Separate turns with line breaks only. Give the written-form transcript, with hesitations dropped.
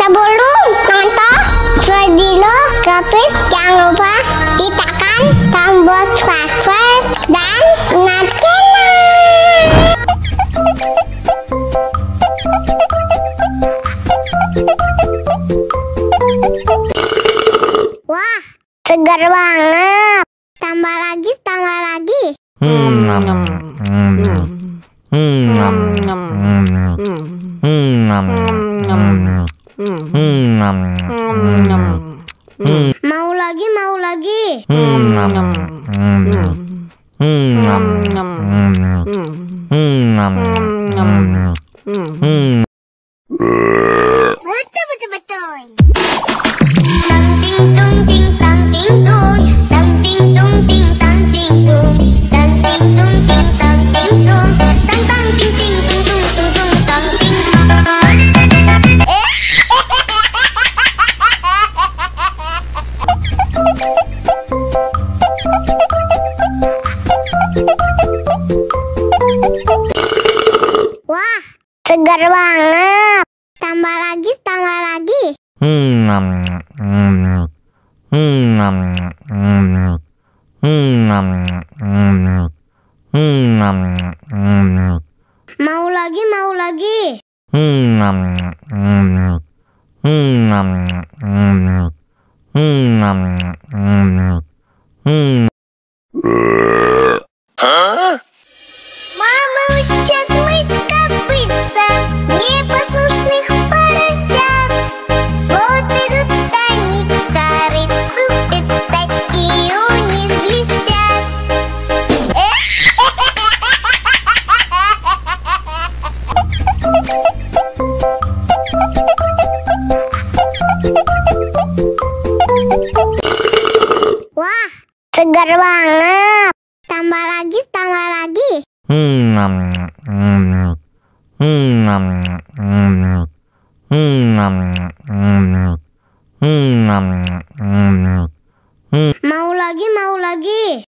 Sebelum nonton video Gapit, jangan lupa tekan tombol subscribe dan nyalakan. Wah, segar banget. Tambah lagi, tambah lagi. Mau lagi, mau lagi. Betul, betul, betul. Tang ting tung ting tang ting tung, tang ting tung ting tang ting tung, tang ting tung ting tang ting tung, tang tang ting ting tung tung tung tung tang ting tung. Wah, segar banget. Tambah lagi, tambah lagi. Mau lagi, mau lagi. Мама учат мыть копытца непослушных поросят. Вот идут они к корыцу, пятачки у них блестят. Wah, segar banget. Tambah lagi, tambah lagi. Mau lagi, mau lagi.